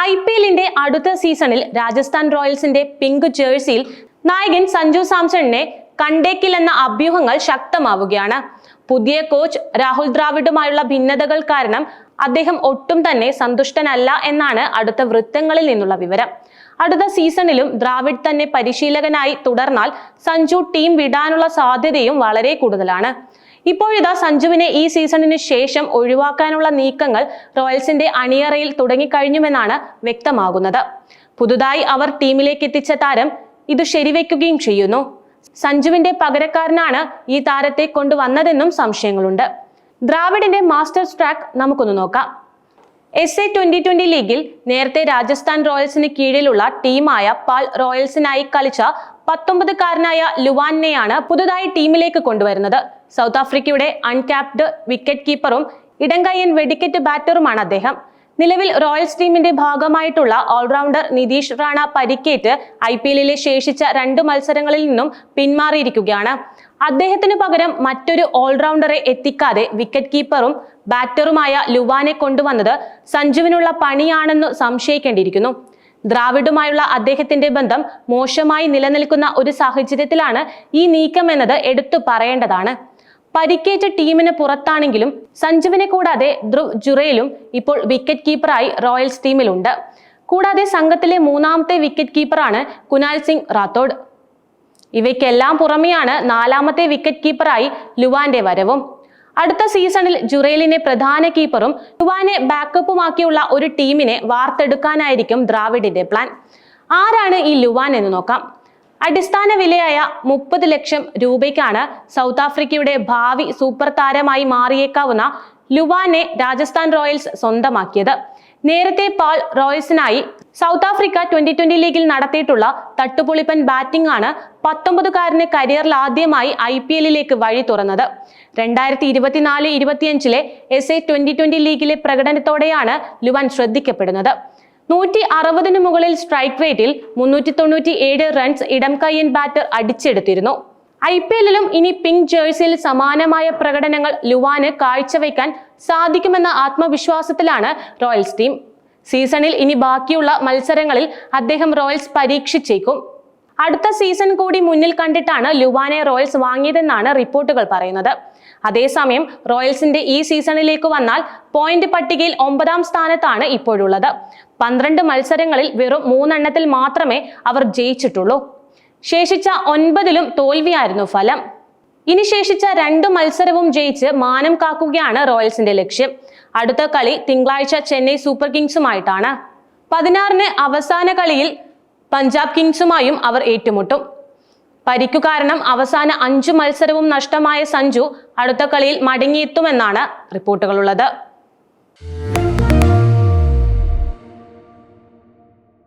IPLന്റെ അടുത്ത സീസണിൽ രാജസ്ഥാൻ റോയൽസിന്റെ പിങ്ക് ജേഴ്സിയിൽ നായകൻ സഞ്ജു സാംസണിനെ കണ്ടേക്കില്ലെന്ന അഭ്യൂഹങ്ങൾ ശക്തമാവുകയാണ്. പുതിയ കോച്ച് രാഹുൽ ദ്രാവിഡുമായുള്ള ഭിന്നതകൾ കാരണം അദ്ദേഹം ഒട്ടും തന്നെ സന്തുഷ്ടനല്ല എന്നാണ് അടുത്ത വൃത്തങ്ങളിൽ നിന്നുള്ള വിവരം. അടുത്ത സീസണിലും ദ്രാവിഡ് തന്നെ പരിശീലകനായി തുടർന്നാൽ സഞ്ജു ടീം വിടാനുള്ള സാധ്യതയും വളരെ കൂടുതലാണ്. ഇപ്പോഴിതാ സഞ്ജുവിനെ ഈ സീസണിന് ശേഷം ഒഴിവാക്കാനുള്ള നീക്കങ്ങൾ റോയൽസിന്റെ അണിയറയിൽ തുടങ്ങിക്കഴിഞ്ഞുവെന്നാണ് വ്യക്തമാകുന്നത്. പുതുതായി അവർ ടീമിലേക്ക് എത്തിച്ച താരം ഇത് ശരിവെക്കുകയും ചെയ്യുന്നു. സഞ്ജുവിന്റെ പകരക്കാരനാണ് ഈ താരത്തെ കൊണ്ടുവന്നതെന്നും സംശയങ്ങളുണ്ട്. ദ്രാവിഡിന്റെ മാസ്റ്റേഴ്സ് ട്രാക്ക് നമുക്കൊന്ന് നോക്കാം. SA 2020 ലീഗിൽ നേരത്തെ രാജസ്ഥാൻ റോയൽസിന് കീഴിലുള്ള ടീമായ പാൽ റോയൽസിനായി കളിച്ച 19-കാരനായ ലുവാനെയാണ് പുതുതായി ടീമിലേക്ക് കൊണ്ടുവരുന്നത്. സൗത്ത് ആഫ്രിക്കയുടെ അൺക്യാപ്ഡ് വിക്കറ്റ് കീപ്പറും ഇടംകൈയ്യൻ വെടിക്കെറ്റ് ബാറ്ററുമാണ് അദ്ദേഹം. നിലവിൽ റോയൽസ് ടീമിന്റെ ഭാഗമായിട്ടുള്ള ഓൾറൗണ്ടർ നിതീഷ് റാണ പരിക്കേറ്റ് IPLലെ ശേഷിച്ച 2 മത്സരങ്ങളിൽ നിന്നും പിന്മാറിയിരിക്കുകയാണ്. അദ്ദേഹത്തിന് പകരം മറ്റൊരു ഓൾറൗണ്ടറെ എത്തിക്കാതെ വിക്കറ്റ് കീപ്പറും ബാറ്ററുമായ ലുവാനെ കൊണ്ടുവന്നത് സഞ്ജുവിനുള്ള പണിയാണെന്ന് സംശയിക്കേണ്ടിയിരിക്കുന്നു. ദ്രാവിഡുമായുള്ള അദ്ദേഹത്തിന്റെ ബന്ധം മോശമായി നിലനിൽക്കുന്ന ഒരു സാഹചര്യത്തിലാണ് ഈ നീക്കം എന്നത് എടുത്തു പറയേണ്ടതാണ്. പരിക്കേറ്റ ടീമിന് പുറത്താണെങ്കിലും സഞ്ജുവിനെ കൂടാതെ ധ്രുവ് ജുറേലും ഇപ്പോൾ വിക്കറ്റ് കീപ്പറായി റോയൽസ് ടീമിലുണ്ട്. കൂടാതെ സംഘത്തിലെ 3ാമത്തെ വിക്കറ്റ് കീപ്പറാണ് കുനാൽ സിംഗ് റാത്തോഡ്. ഇവയ്ക്കെല്ലാം പുറമെയാണ് 4ാമത്തെ വിക്കറ്റ് കീപ്പറായി ലുവാന്റെ വരവും. അടുത്ത സീസണിൽ ജുറേലിനെ പ്രധാന കീപ്പറും ലുവാനെ ബാക്കപ്പുമാക്കിയുള്ള ഒരു ടീമിനെ വാർത്തെടുക്കാനായിരിക്കും ദ്രാവിഡിന്റെ പ്ലാൻ. ആരാണ് ഈ ലുവാൻ എന്ന് നോക്കാം. അടിസ്ഥാന വിലയായ 30 ലക്ഷം രൂപയ്ക്കാണ് സൗത്ത് ആഫ്രിക്കയുടെ ഭാവി സൂപ്പർ താരമായി മാറിയേക്കാവുന്ന ലുവാനെ രാജസ്ഥാൻ റോയൽസ് സ്വന്തമാക്കിയത്. നേരത്തെ പാൽ റോയൽസിനായി സൗത്ത് ആഫ്രിക്ക 2020 ലീഗിൽ നടത്തിയിട്ടുള്ള തട്ടുപൊളിപ്പൻ ബാറ്റിംഗ് ആണ് 19-കാരന് കരിയറിൽ ആദ്യമായി IPLലേക്ക് വഴി തുറന്നത്. 2024-25 SA 2020 ലീഗിലെ പ്രകടനത്തോടെയാണ് ലുവാൻ ശ്രദ്ധിക്കപ്പെടുന്നത്. 160 മുകളിൽ സ്ട്രൈക്ക് റേറ്റിൽ 397 റൺസ് ഇടംകൈയ്യൻ ബാറ്റർ അടിച്ചെടുത്തിരുന്നു. IPLലും ഇനി പിങ്ക് ജേഴ്സിയിൽ സമാനമായ പ്രകടനങ്ങൾ ലുവാന് കാഴ്ചവെക്കാൻ സാധിക്കുമെന്ന ആത്മവിശ്വാസത്തിലാണ് റോയൽസ് ടീം. സീസണിൽ ഇനി ബാക്കിയുള്ള മത്സരങ്ങളിൽ അദ്ദേഹം റോയൽസ് പരീക്ഷിച്ചേക്കും. അടുത്ത സീസൺ കൂടി മുന്നിൽ കണ്ടിട്ടാണ് ലുവാനെ റോയൽസ് വാങ്ങിയതെന്നാണ് റിപ്പോർട്ടുകൾ പറയുന്നത്. അതേസമയം റോയൽസിന്റെ ഈ സീസണിലേക്ക് വന്നാൽ പോയിന്റ് പട്ടികയിൽ 9ാം സ്ഥാനത്താണ് ഇപ്പോഴുള്ളത്. 12 മത്സരങ്ങളിൽ വെറും 3 എണ്ണത്തിൽ മാത്രമേ അവർ ജയിച്ചിട്ടുള്ളൂ. ശേഷിച്ച 9ലും തോൽവിയായിരുന്നു ഫലം. ഇനി ശേഷിച്ച 2 മത്സരവും ജയിച്ച് മാനം കാക്കുകയാണ് റോയൽസിന്റെ ലക്ഷ്യം. അടുത്ത കളി തിങ്കളാഴ്ച ചെന്നൈ സൂപ്പർ കിങ്സുമായിട്ടാണ്. 16-ന് അവസാന കളിയിൽ പഞ്ചാബ് കിങ്സുമായും അവർ ഏറ്റുമുട്ടും. പരിക്കു കാരണം അവസാന 5 മത്സരവും നഷ്ടമായ സഞ്ജു അടുത്ത കളിയിൽ മടങ്ങിയെത്തുമെന്നാണ് റിപ്പോർട്ടുകളുള്ളത്.